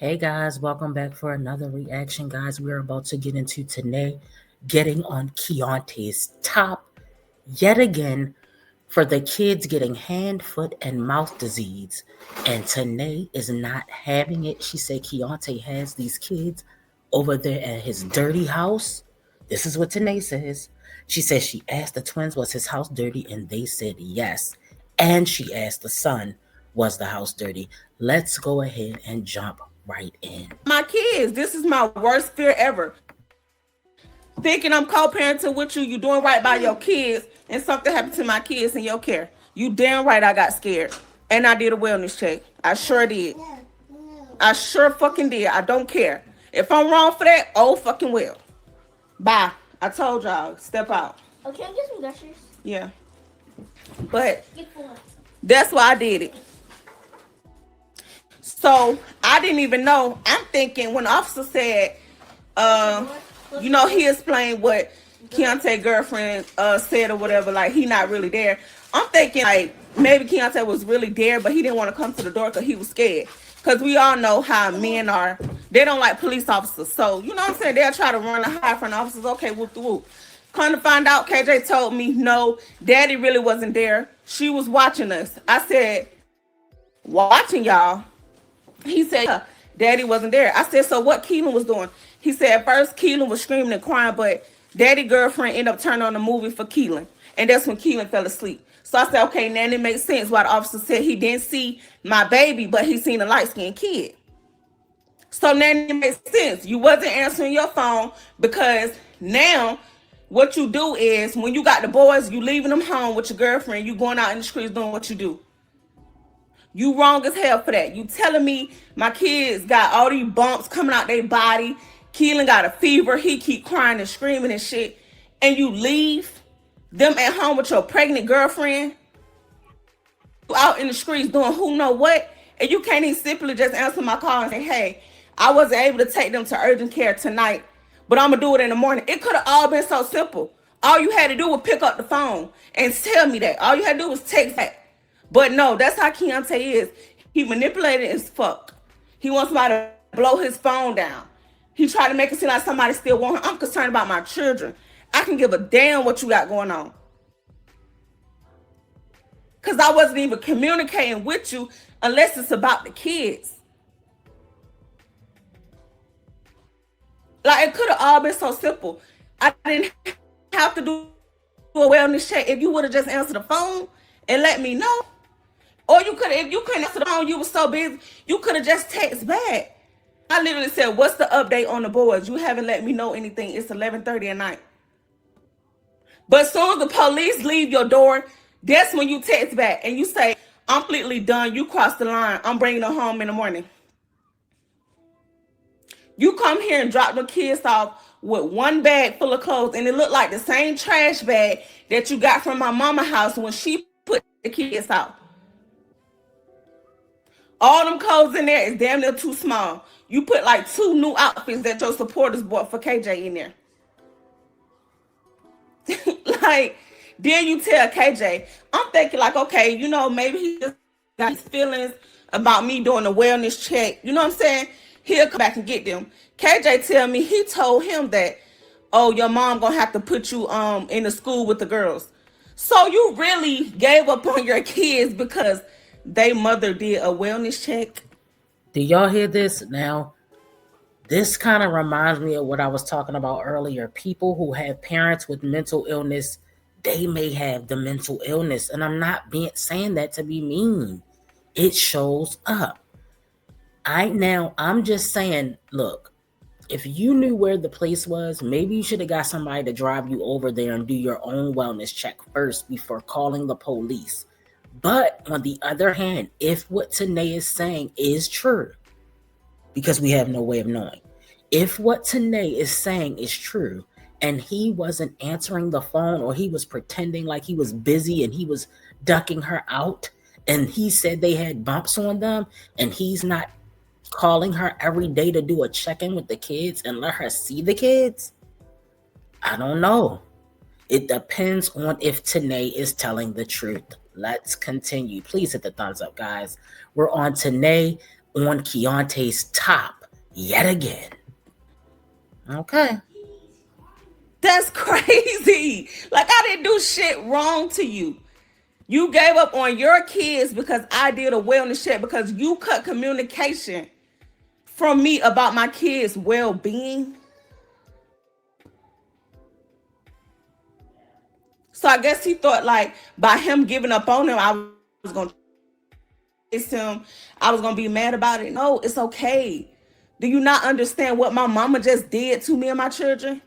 Hey guys, welcome back for another reaction. Guys, we're about to get into Tannae getting on Keontae's top yet again for the kids getting hand, foot, and mouth disease. And Tannae is not having it. She said Keontae has these kids over there at his dirty house. This is what Tannae says. She says she asked the twins, was his house dirty? And they said yes. And she asked the son, was the house dirty? Let's go ahead and jump right in. My kids, this is my worst fear ever. Thinking I'm co-parenting with you, you doing right by your kids, and something happened to my kids in your care. You damn right I got scared. And I did a wellness check. I sure did. I sure fucking did. I don't care. If I'm wrong for that, oh fucking well. Bye. I told y'all, step out. Okay, I'm get some gushers. Yeah. But that's why I did it. So I didn't even know. I'm thinking when the officer said, he explained what Keontay girlfriend said or whatever, like he not really there. I'm thinking like maybe Keontay was really there, but he didn't want to come to the door because he was scared. Because we all know how men are. They don't like police officers. So, you know what I'm saying? They'll try to run and hide from the officers. Okay, whoop the whoop. Come to find out, KJ told me, no, daddy really wasn't there. She was watching us. I said, watching y'all? He said, yeah, daddy wasn't there. I said, so what Keelan was doing? He said, at first Keelan was screaming and crying, but daddy girlfriend ended up turning on the movie for Keelan. And that's when Keelan fell asleep. So I said, okay, now it makes sense why the officer said he didn't see my baby, but he seen a light-skinned kid. So now it makes sense. You wasn't answering your phone because now what you do is when you got the boys, you leaving them home with your girlfriend, you going out in the streets doing what you do. You wrong as hell for that. You telling me my kids got all these bumps coming out their body. Keelan got a fever. He keep crying and screaming and shit. And you leave them at home with your pregnant girlfriend. You out in the streets doing who know what. And you can't even simply just answer my call and say, hey, I wasn't able to take them to urgent care tonight, but I'm going to do it in the morning. It could have all been so simple. All you had to do was pick up the phone and tell me that. All you had to do was text that. But no, that's how Keontay is. He manipulated as fuck. He wants somebody to blow his phone down. He tried to make it seem like somebody still want him. I'm concerned about my children. I can give a damn what you got going on. Because I wasn't even communicating with you unless it's about the kids. Like, it could have all been so simple. I didn't have to do a wellness check if you would have just answered the phone and let me know. Or you could, if you couldn't answer the phone, you were so busy, you could have just text back. I literally said, what's the update on the boards? You haven't let me know anything. It's 11:30 at night. But as soon as the police leave your door, that's when you text back and you say, I'm completely done. You crossed the line. I'm bringing them home in the morning. You come here and drop the kids off with one bag full of clothes, and it looked like the same trash bag that you got from my mama's house when she put the kids out. All them clothes in there is damn near too small. You put like 2 new outfits that your supporters bought for KJ in there. Like, then you tell KJ, I'm thinking like, okay, maybe he just got his feelings about me doing a wellness check. You know what I'm saying? He'll come back and get them. KJ tell me he told him that, oh, your mom gonna have to put you in the school with the girls. So you really gave up on your kids because they mother did a wellness check. Do y'all hear this? Now, this kind of reminds me of what I was talking about earlier. People who have parents with mental illness, they may have the mental illness. And I'm not saying that to be mean. It shows up. I'm just saying, look, if you knew where the place was, maybe you should have got somebody to drive you over there and do your own wellness check first before calling the police. But on the other hand, if what Tannae is saying is true, because we have no way of knowing, if what Tannae is saying is true, and he wasn't answering the phone, or he was pretending like he was busy and he was ducking her out, and he said they had bumps on them, and he's not calling her every day to do a check-in with the kids and let her see the kids, I don't know. It depends on if Tannae is telling the truth. Let's continue. Please hit the thumbs up, guys. We're on Tannae on Keontay's top yet again. Okay. That's crazy. Like, I didn't do shit wrong to you. You gave up on your kids because I did a wellness check because you cut communication from me about my kids' well-being. So I guess he thought like by him giving up on him, I was gonna chase him. I was gonna be mad about it. No, it's okay. Do you not understand what my mama just did to me and my children?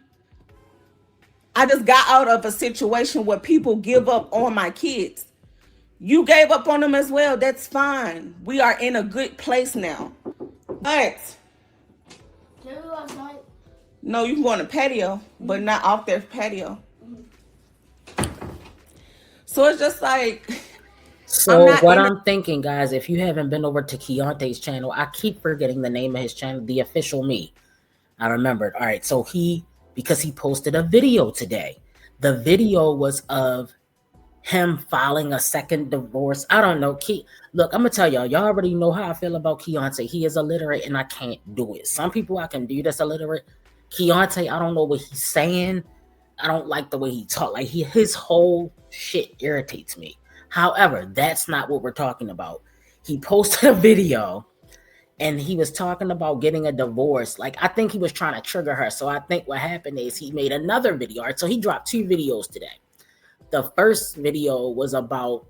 I just got out of a situation where people give up on my kids. You gave up on them as well. That's fine. We are in a good place now. But no, you can go on the patio, but not off their patio. So it's just like So what I'm thinking, guys, if you haven't been over to Keontay's channel, I keep forgetting the name of his channel, The Official Me. I remembered. All right, so because he posted a video today. The video was of him filing a second divorce. I don't know. Look, I'm gonna tell y'all already know how I feel about Keiante. He is illiterate and I can't do it. Some people I can do that's illiterate. Keiante, I don't know what he's saying. I don't like the way he talk. Like his whole shit irritates me. However, that's not what we're talking about. He posted a video and he was talking about getting a divorce. Like, I think he was trying to trigger her. So I think what happened is he made another video. All right, so he dropped 2 videos today. The first video was about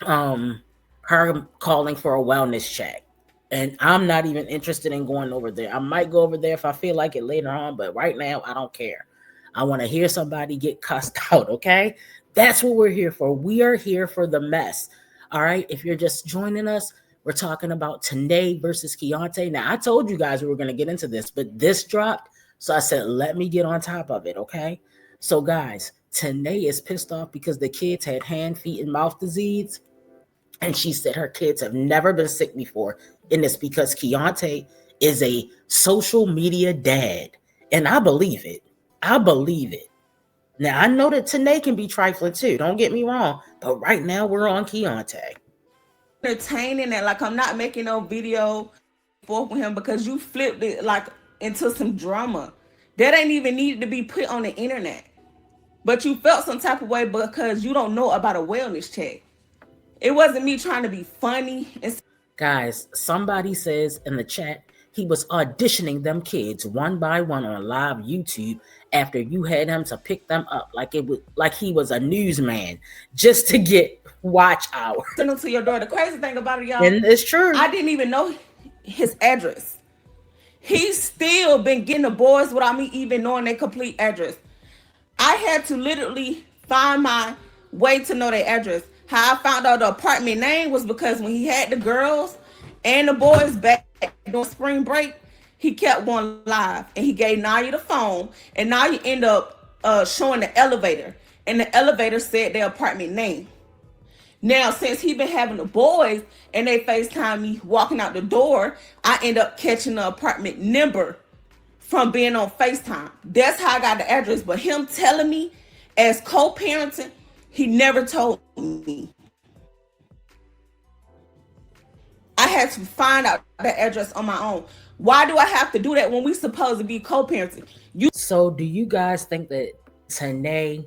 her calling for a wellness check. And I'm not even interested in going over there. I might go over there if I feel like it later on, but right now I don't care. I want to hear somebody get cussed out, okay? That's what we're here for. We are here for the mess. All right? If you're just joining us, we're talking about Tannae versus Keiante. Now, I told you guys we were going to get into this, but this dropped, so I said, let me get on top of it, okay? So, guys, Tannae is pissed off because the kids had hand, feet, and mouth disease, and she said her kids have never been sick before, and it's because Keiante is a social media dad, and I believe it. I believe it. Now, I know that Tannae can be trifling too. Don't get me wrong. But right now, we're on Keiante. Entertaining it. Like, I'm not making no video for him because you flipped it like into some drama. That ain't even needed to be put on the internet. But you felt some type of way because you don't know about a wellness check. It wasn't me trying to be funny. Guys, somebody says in the chat, he was auditioning them kids one by one on live YouTube after you had him to pick them up like he was a newsman just to get watch hours. Send them to your door. The crazy thing about it, y'all, and it's true. I didn't even know his address. He's still been getting the boys without me even knowing their complete address. I had to literally find my way to know their address. How I found out the apartment name was because when he had the girls and the boys back during spring break, he kept going live and he gave Naya the phone, and Naya ended up showing the elevator, and the elevator said their apartment name. Now, since he been having the boys and they FaceTime me walking out the door, I end up catching the apartment number from being on FaceTime. That's how I got the address. But him telling me as co-parenting, he never told me. I had to find out the address on my own. Why do I have to do that when we supposed to be co-parenting? So do you guys think that Tannae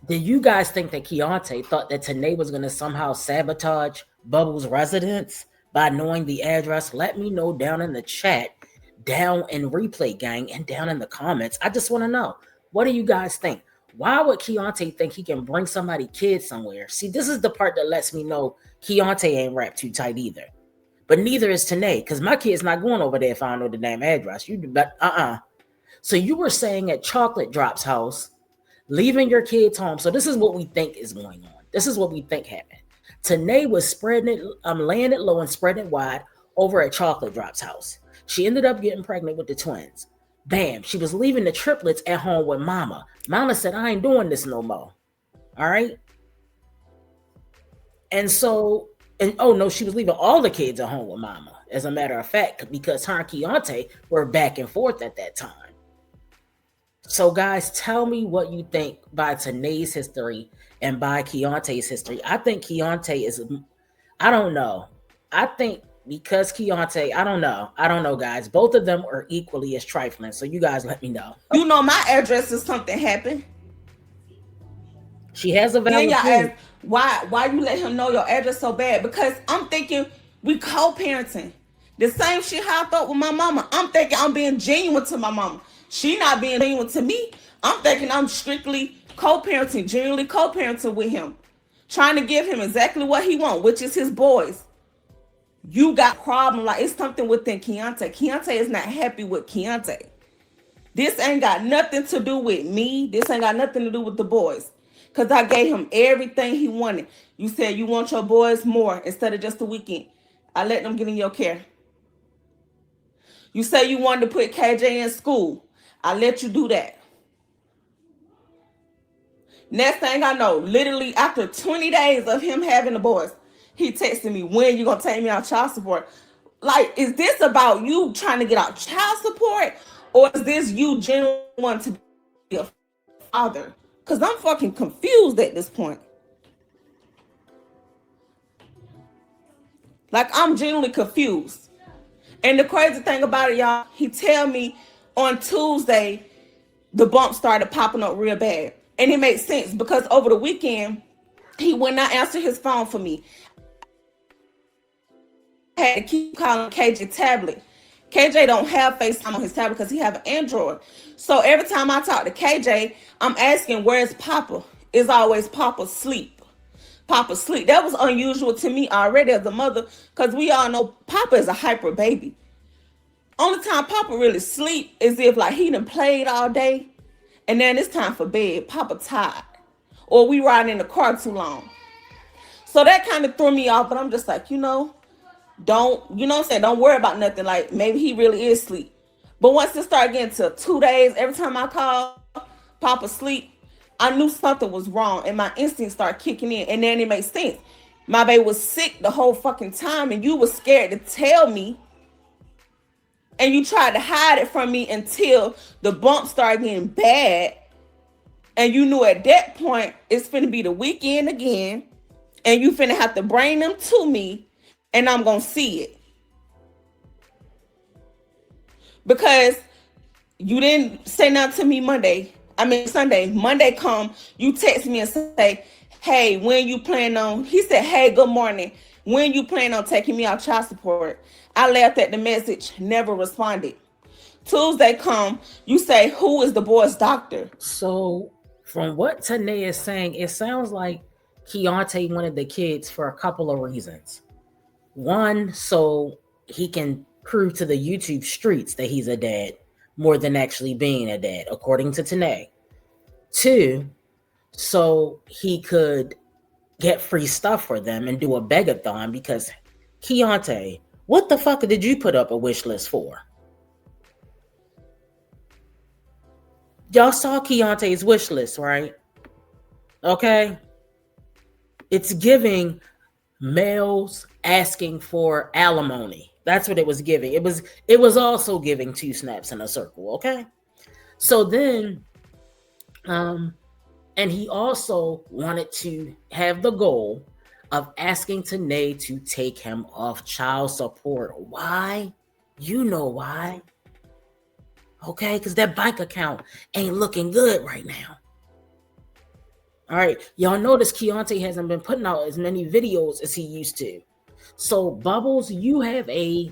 did you guys think that Keiante thought that Tannae was going to somehow sabotage Bubbles' residence by knowing the address? Let me know down in the chat, down in replay gang, and down in the comments. I just want to know, what do you guys think? Why would Keiante think he can bring somebody kids somewhere? See, this is the part that lets me know Keiante ain't wrapped too tight either. But neither is Tannae, because my kid's not going over there if I don't know the damn address. So you were saying at Chocolate Drop's house, leaving your kids home. So this is what we think is going on. This is what we think happened. Tannae was spreading it, laying it low and spreading it wide over at Chocolate Drop's house. She ended up getting pregnant with the twins. Bam, she was leaving the triplets at home with mama. Mama said, I ain't doing this no more. All right? Oh no, she was leaving all the kids at home with mama, as a matter of fact, because her and Keiante were back and forth at that time. So guys, tell me what you think by Tannae's history and by Keiante's history. I think Keiante I don't know. I think because Keontae, I don't know, guys. Both of them are equally as trifling. So you guys let me know. You know my address if something happened. She has a Then valid y'all ask point. why you let him know your address so bad? Because I'm thinking we co-parenting. The same shit how I thought with my mama. I'm thinking I'm being genuine to my mama. She not being genuine to me. I'm thinking I'm strictly co-parenting, genuinely co-parenting with him. Trying to give him exactly what he wants, which is his boys. You got a problem. Like it's something within Keiante. Keiante is not happy with Keiante. This ain't got nothing to do with me. This ain't got nothing to do with the boys. Because I gave him everything he wanted. You said you want your boys more instead of just the weekend. I let them get in your care. You say you wanted to put KJ in school. I let you do that. Next thing I know, literally after 20 days of him having the boys, he texted me, when you gonna take me out child support? Like, is this about you trying to get out child support? Or is this you genuinely want to be a father? Because I'm fucking confused at this point. Like, I'm genuinely confused. And the crazy thing about it, y'all, he tell me on Tuesday, the bump started popping up real bad. And it makes sense because over the weekend, he would not answer his phone for me. I had to keep calling KJ tablet. KJ don't have FaceTime on his tablet because he have an Android. So every time I talk to KJ, I'm asking, where's Papa? It's always Papa sleep. Papa sleep. That was unusual to me already as a mother because we all know Papa is a hyper baby. Only time Papa really sleep is if like he done played all day and then it's time for bed. Papa tired. Or we riding in the car too long. So that kind of threw me off, but I'm just like, don't, you know what I'm saying? Don't worry about nothing. Like maybe he really is asleep. But once it started getting to 2 days, every time I call Papa sleep, I knew something was wrong and my instincts started kicking in. And then it made sense. My baby was sick the whole fucking time and you was scared to tell me. And you tried to hide it from me until the bump started getting bad. And you knew at that point it's finna be the weekend again. And you finna have to bring them to me. And I'm gonna see it. Because you didn't say nothing to me Sunday. Monday come, you text me and say, hey, when you plan on, he said, hey, good morning. When you plan on taking me out child support? I laughed at the message, never responded. Tuesday come, you say, who is the boy's doctor? So from what Tannae is saying, it sounds like Keontae wanted the kids for a couple of reasons. One, so he can prove to the YouTube streets that he's a dad more than actually being a dad, according to Tannae. Two, so he could get free stuff for them and do a begathon because Keontae, what the fuck did you put up a wish list for? Y'all saw Keontae's wish list, right? Okay. It's giving males asking for alimony. That's what it was giving. It was also giving 2 snaps in a circle, okay? So then and he also wanted to have the goal of asking Tannae to take him off child support. Why? You know why. Okay, because that bank account ain't looking good right now. All right, y'all notice Keontae hasn't been putting out as many videos as he used to. So, Bubbles, you have I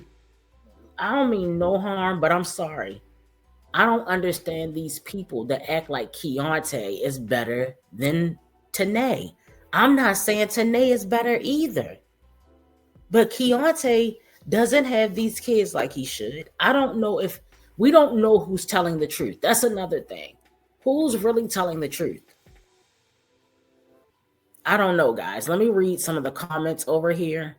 don't mean no harm, but I'm sorry. I don't understand these people that act like Keiante is better than Tannae. I'm not saying Tannae is better either. But Keiante doesn't have these kids like he should. We don't know who's telling the truth. That's another thing. Who's really telling the truth? I don't know, guys. Let me read some of the comments over here.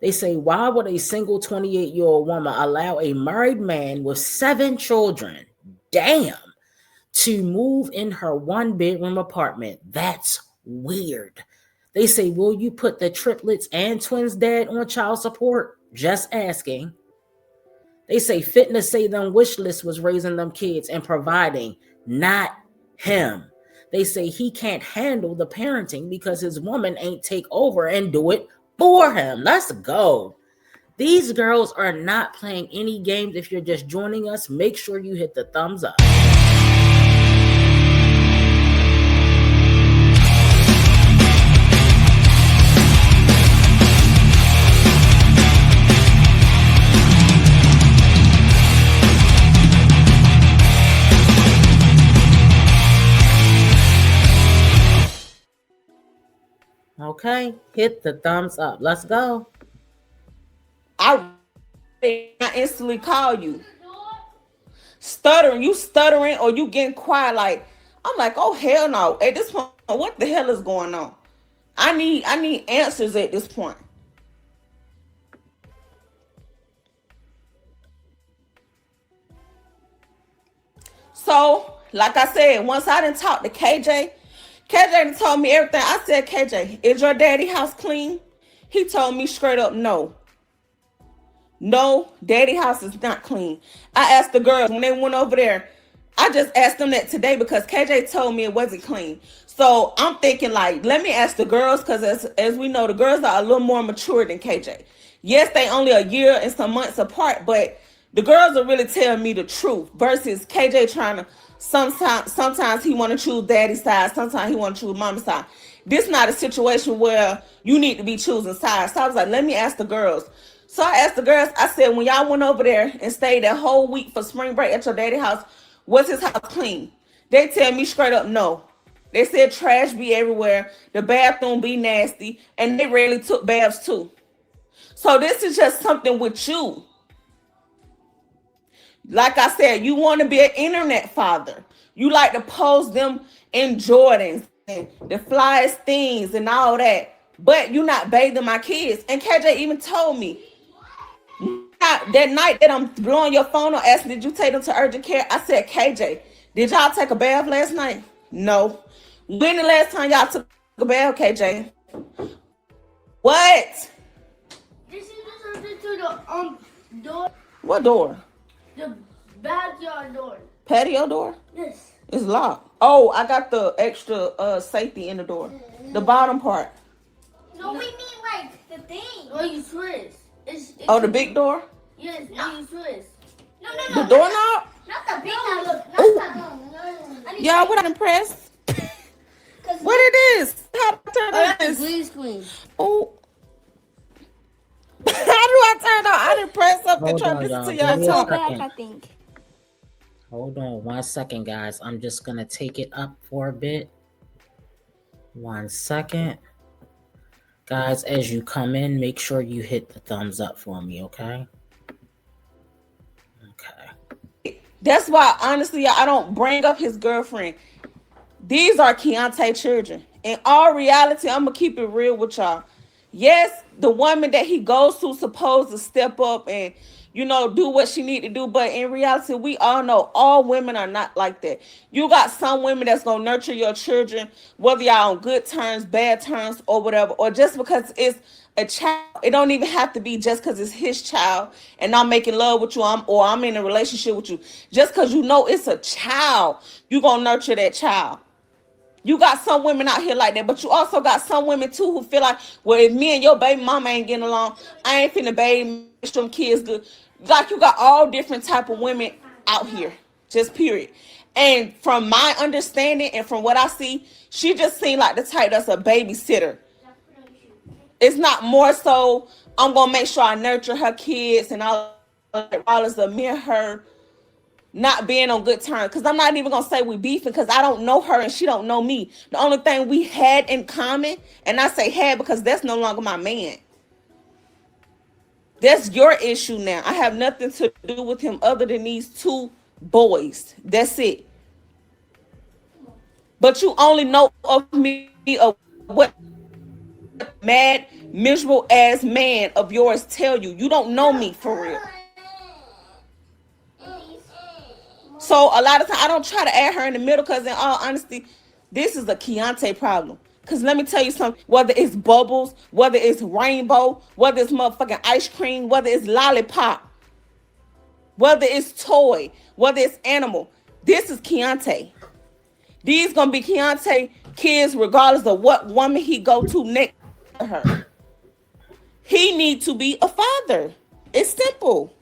They say, why would a single 28-year-old woman allow a married man with 7 children, damn, to move in her 1-bedroom apartment? That's weird. They say, will you put the triplets and twins dad on child support? Just asking. They say, fitness say them wish list was raising them kids and providing, not him. They say he can't handle the parenting because his woman ain't take over and do it for him. Let's go. These girls are not playing any games. If you're just joining us, make sure you hit the thumbs up. Okay, hit the thumbs up. Let's go. I instantly call you. You stuttering or you getting quiet like I'm like, oh hell no. At this point, what the hell is going on? I need answers at this point. So, like I said, once I didn't talk to KJ done told me everything. I said, KJ, is your daddy house clean? He told me straight up no. No, daddy house is not clean. I asked the girls when they went over there. I just asked them that today because KJ told me it wasn't clean. So I'm thinking like, let me ask the girls because as we know, the girls are a little more mature than KJ. Yes, they only a year and some months apart, but the girls are really telling me the truth versus KJ trying to sometimes he want to choose daddy's side, sometimes he want to choose mama's side. This not a situation where you need to be choosing sides. So I was like, let me ask the girls. So I asked the girls, I said, when y'all went over there and stayed that whole week for spring break at your daddy house, was his house clean? They tell me straight up no. They said trash be everywhere, the bathroom be nasty, and they rarely took baths too. So this is just something with you. Like I said, you want to be an internet father. You like to post them in Jordans and the flyest things and all that. But you not bathing my kids. And KJ even told me that night that I'm blowing your phone or asking, did you take them to urgent care? I said, KJ, did y'all take a bath last night? No. When the last time y'all took a bath, KJ? What? This is something to the door. What door? The backyard door. Patio door? Yes. It's locked. Oh, I got the extra safety in the door. The bottom part. No, we mean like the thing. Oh, you twist. It's Oh, the big door? Yes, no. You twist. No. The doorknob? Not the big one. Look, Y'all, what I'm impressed? What it is? How do I turn on that's this? green screen. Oh. How do I turn on? I didn't press something Hold trying on, to y'all. listen to Give y'all me a talk. second. I think. Hold on 1 second, guys. I'm just gonna take it up for a bit. 1 second. Guys, as you come in, make sure you hit the thumbs up for me, okay? Okay. That's why, honestly, I don't bring up his girlfriend. These are Keiante children. In all reality, I'm going to keep it real with y'all. Yes, the woman that he goes to supposed to step up and, do what she need to do. But in reality, we all know all women are not like that. You got some women that's going to nurture your children, whether y'all on good terms, bad terms, or whatever. Or just because it's a child. It don't even have to be just because it's his child and I'm making love with you or I'm in a relationship with you. Just because you know it's a child, you going to nurture that child. You got some women out here like that, but you also got some women too who feel like, well, if me and your baby mama ain't getting along, I ain't finna baby make them kids good. Like you got all different type of women out here, just period. And from my understanding and from what I see, she just seemed like the type that's a babysitter. It's not more so I'm gonna make sure I nurture her kids and all of me and her not being on good terms, because I'm not even gonna say we beefing because I don't know her and she don't know me. The only thing we had in common, and I say had because that's no longer my man. That's your issue now. I have nothing to do with him other than these two boys. That's it. But you only know of me of what mad, miserable ass man of yours tell you. You don't know me for real. So a lot of times I don't try to add her in the middle because in all honesty, this is a Keiante problem. Because let me tell you something, whether it's bubbles, whether it's rainbow, whether it's motherfucking ice cream, whether it's lollipop, whether it's toy, whether it's animal, this is Keiante. These gonna be Keiante kids regardless of what woman he go to next to her. He need to be a father. It's simple.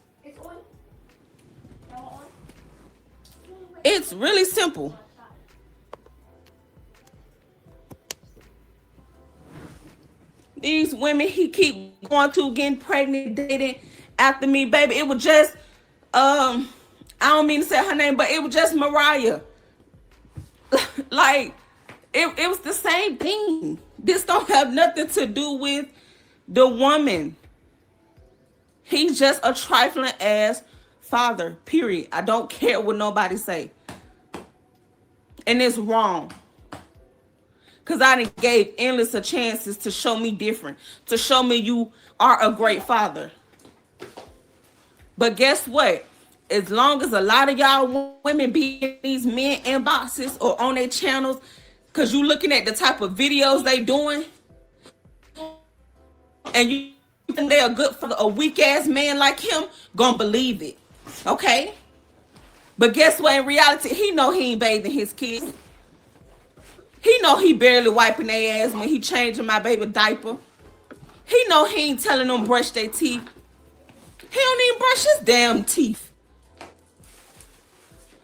It's really simple. These women he keep going to, getting pregnant, dating after me, baby. It was just I don't mean to say her name, but it was just Mariah. Like it was the same thing. This don't have nothing to do with the woman. He's just a trifling ass father, period. I don't care what nobody say. And it's wrong. Because I done gave endless of chances to show me different. To show me you are a great father. But guess what? As long as a lot of y'all women be in these men inboxes or on their channels, because you looking at the type of videos they doing, and you think they're good for a weak ass man like him, gonna believe it. Okay? But guess what? In reality, he know he ain't bathing his kids. He know he barely wiping their ass when he changing my baby diaper. He know he ain't telling them brush their teeth. He don't even brush his damn teeth.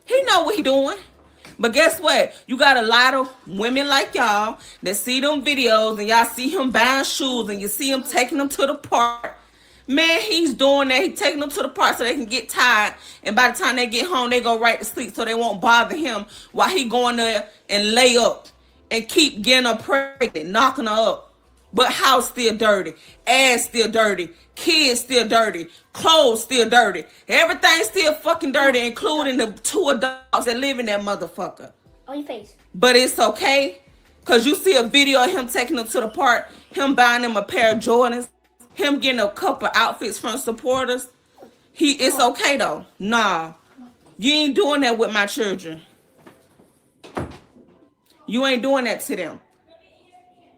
He know what he doing. But guess what? You got a lot of women like y'all that see them videos and y'all see him buying shoes and you see him taking them to the park. Man, he's doing that. He's taking them to the park so they can get tired. And by the time they get home, they go right to sleep so they won't bother him while he going there and lay up and keep getting her pregnant, knocking her up. But house still dirty, ass still dirty, kids still dirty, clothes still dirty, everything still fucking dirty, including the 2 adults that live in that motherfucker. On your face. But it's okay, because you see a video of him taking them to the park, him buying them a pair of Jordans, him getting a couple outfits from supporters. It's okay though. Nah, you ain't doing that with my children. You ain't doing that to them.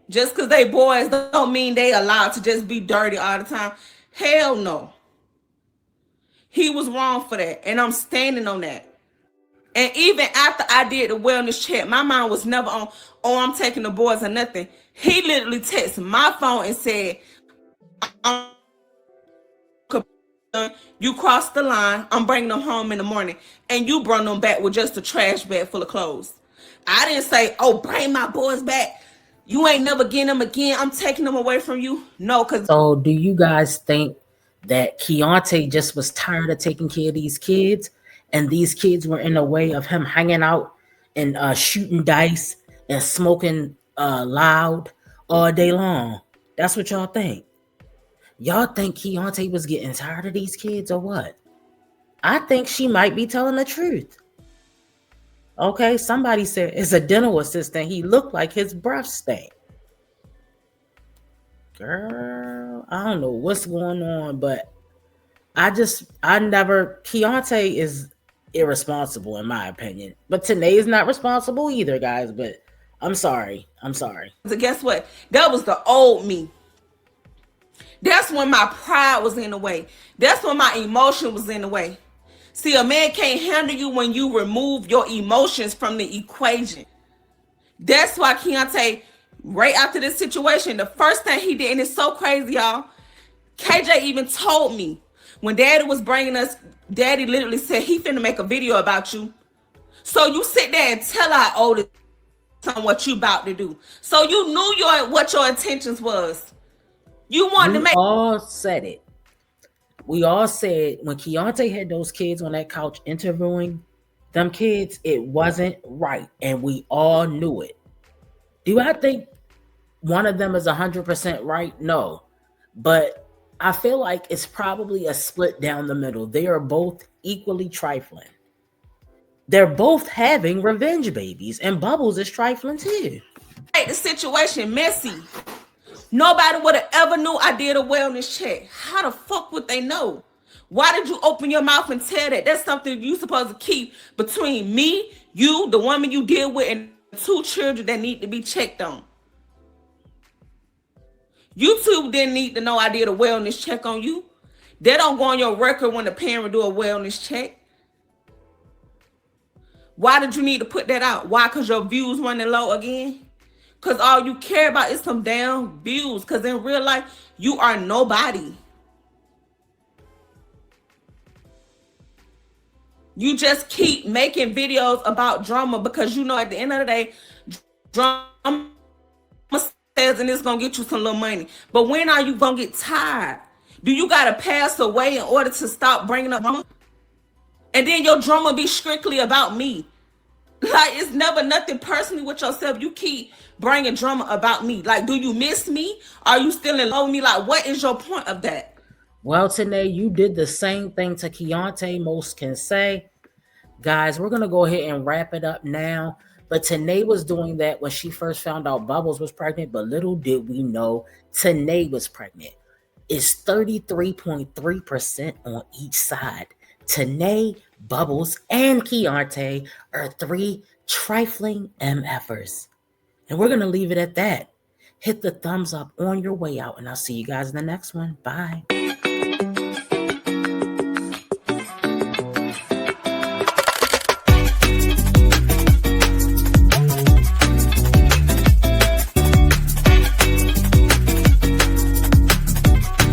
Just because they boys don't mean they allowed to just be dirty all the time. Hell no. He was wrong for that. And I'm standing on that. And even after I did the wellness check, my mind was never on, oh, I'm taking the boys or nothing. He literally texted my phone and said, you crossed the line. I'm bringing them home in the morning. And you brought them back with just a trash bag full of clothes. I didn't say, oh, bring my boys back. You ain't never getting them again. I'm taking them away from you. No, because... So do you guys think that Keiante just was tired of taking care of these kids, and these kids were in the way of him hanging out and shooting dice and smoking loud all day long? That's what y'all think? Y'all think Keiante was getting tired of these kids or what? I think she might be telling the truth. Okay, somebody said it's a dental assistant. He looked like his breath stank. Girl, I don't know what's going on, but Keontay is irresponsible in my opinion. But Tannae is not responsible either, guys. But I'm sorry. So guess what? That was the old me. That's when my pride was in the way. That's when my emotion was in the way. See, a man can't handle you when you remove your emotions from the equation. That's why Keontay, right after this situation, the first thing he did, and it's so crazy, y'all, KJ even told me when Daddy was bringing us, Daddy literally said he finna make a video about you. So you sit there and tell our oldest son what you about to do. So you knew what your intentions was. You wanted to make... We all said it. We all said when Keiante had those kids on that couch interviewing them kids, it wasn't right. And we all knew it. Do I think one of them is 100% right? No. But I feel like it's probably a split down the middle. They are both equally trifling. They're both having revenge babies, and Bubbles is trifling too. Make the situation messy. Nobody would have ever knew I did a wellness check. How the fuck would they know? Why did you open your mouth and tell that? That's something you supposed to keep between me, you, the woman you deal with, and 2 children that need to be checked on. You two didn't need to know I did a wellness check on you. They don't go on your record when the parent do a wellness check. Why did you need to put that out? Why? Because your views running low again? Because all you care about is some damn views. Because in real life, you are nobody. You just keep making videos about drama because you know at the end of the day, drama says and it's gonna get you some little money. But when are you gonna get tired? Do you gotta pass away in order to stop bringing up drama? And then your drama be strictly about me. Like, it's never nothing personally with yourself. You keep bringing drama about me. Like, do you miss me? Are you still in love with me? Like, what is your point of that? Well, Tannae, you did the same thing to Keiante, most can say. Guys, we're going to go ahead and wrap it up now. But Tannae was doing that when she first found out Bubbles was pregnant. But little did we know Tannae was pregnant. It's 33.3% on each side. Tannae, Bubbles, and Keiante are 3 trifling MFers. And we're going to leave it at that. Hit the thumbs up on your way out, and I'll see you guys in the next one. Bye.